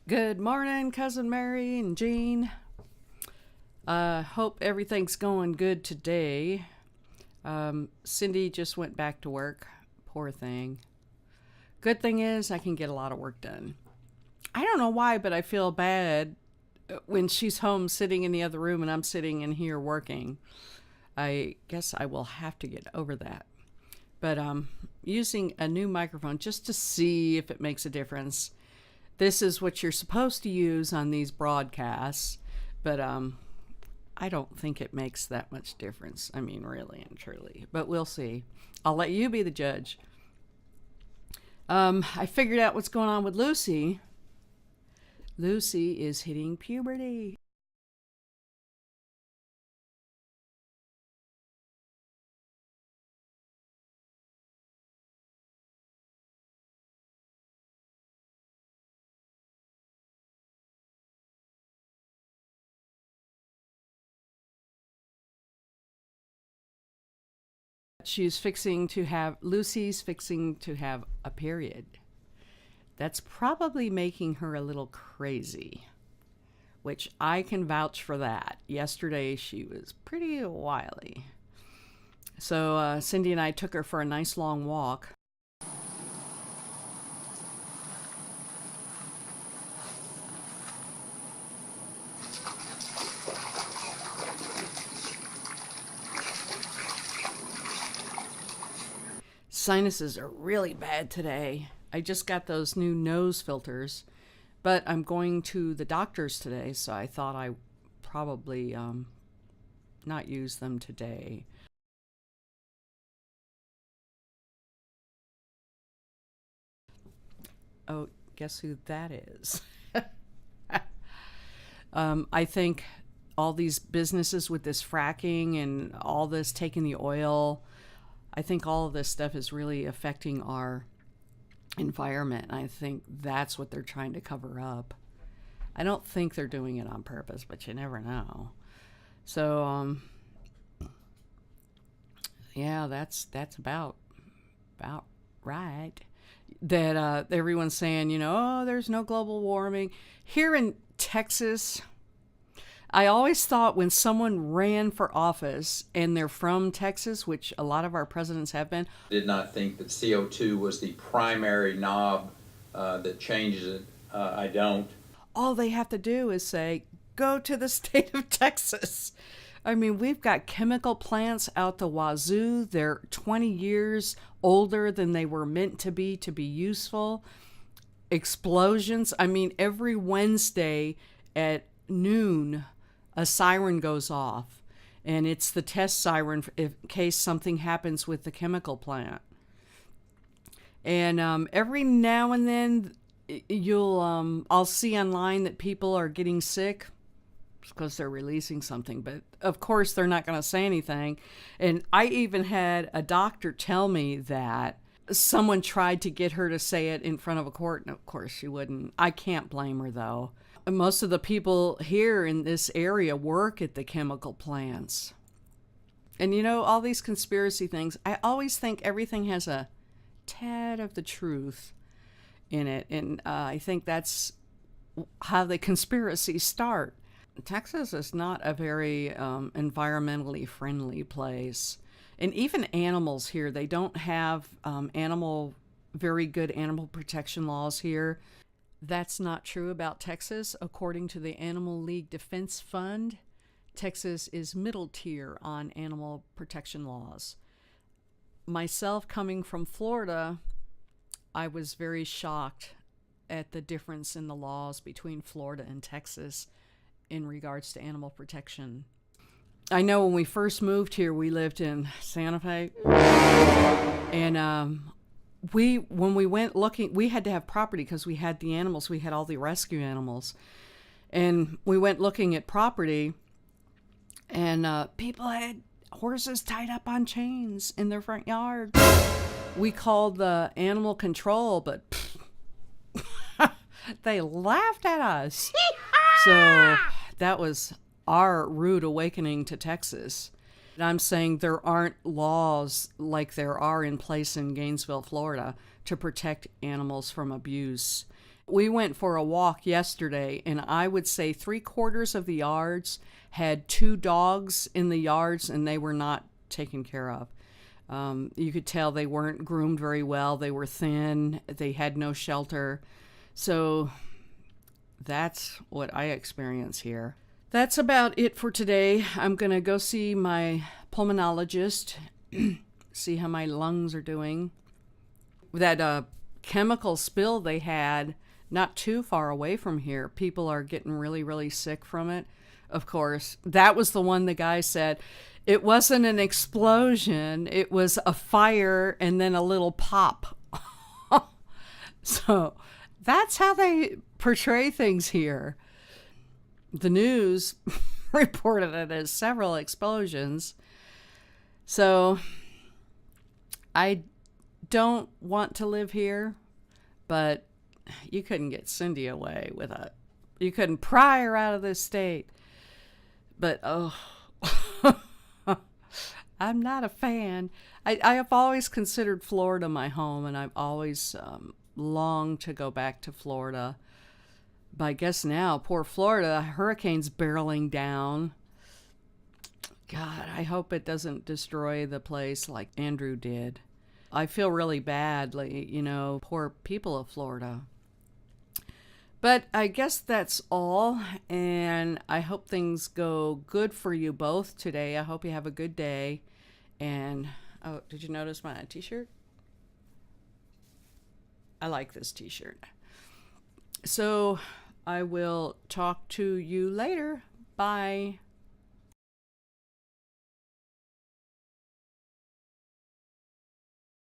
Good morning, Cousin Mary and Jean. Hope everything's going good today. Cindy just went back to work. Poor thing. Good thing is, I can get a lot of work done. I don't know why, but I feel bad when she's home sitting in the other room and I'm sitting in here working. I guess I will have to get over that. But using a new microphone just to see if it makes a difference. This is what you're supposed to use on these broadcasts, but I don't think it makes that much difference. I mean, really and truly, but we'll see. I'll let you be the judge. I figured out what's going on with Lucy. Lucy is hitting puberty. Lucy's fixing to have a period. That's probably making her a little crazy, which I can vouch for that. Yesterday she was pretty wily. So Cindy and I took her for a nice long walk. Sinuses are really bad today. I just got those new nose filters, but I'm going to the doctor's today, so I thought I probably not use them today. Oh, guess who that is? I think all these businesses with this fracking and all this taking the oil, I think all of this stuff is really affecting our environment. I think that's what they're trying to cover up. I don't think they're doing it on purpose, but you never know. So, yeah, that's about right. That everyone's saying, oh, there's no global warming here in Texas. I always thought when someone ran for office and they're from Texas, which a lot of our presidents have been, did not think that CO2 was the primary knob that changes it. I don't. All they have to do is say, go to the state of Texas. I mean, we've got chemical plants out the wazoo. They're 20 years older than they were meant to be useful. Explosions. I mean, every Wednesday at noon, a siren goes off, and it's the test siren in case something happens with the chemical plant. And every now and then, I'll see online that people are getting sick because they're releasing something, but of course they're not going to say anything. And I even had a doctor tell me that someone tried to get her to say it in front of a court, and of course she wouldn't. I can't blame her, though. Most of the people here in this area work at the chemical plants. And all these conspiracy things, I always think everything has a tad of the truth in it. And I think that's how the conspiracies start. Texas is not a very environmentally friendly place. And even animals here, they don't have very good animal protection laws here. That's not true about Texas. According to the Animal League Defense Fund, Texas is middle tier on animal protection laws. Myself, coming from Florida, I was very shocked at the difference in the laws between Florida and Texas in regards to animal protection. I know when we first moved here, we lived in Santa Fe, and when we went looking, we had to have property because we had the animals. We had all the rescue animals. And we went looking at property, and people had horses tied up on chains in their front yard. We called the animal control, but they laughed at us. So that was our rude awakening to Texas. I'm saying there aren't laws like there are in place in Gainesville, Florida, to protect animals from abuse. We went for a walk yesterday, and I would say 3/4 of the yards had 2 dogs in the yards, and they were not taken care of. You could tell they weren't groomed very well. They were thin. They had no shelter. So that's what I experience here. That's about it for today. I'm going to go see my pulmonologist, see how my lungs are doing. That chemical spill they had not too far away from here, people are getting really, really sick from it. Of course, that was the one the guy said, it wasn't an explosion, it was a fire and then a little pop. So that's how they portray things here. The news reported it as several explosions. So I don't want to live here, but you couldn't get Cindy away with it. You couldn't pry her out of this state. But oh, I'm not a fan. I have always considered Florida my home, and I've always longed to go back to Florida. But I guess now, poor Florida, hurricane's barreling down. God, I hope it doesn't destroy the place like Andrew did. I feel really badly, poor people of Florida. But I guess that's all, and I hope things go good for you both today. I hope you have a good day. And, oh, did you notice my t-shirt? I like this t-shirt. So I will talk to you later. Bye.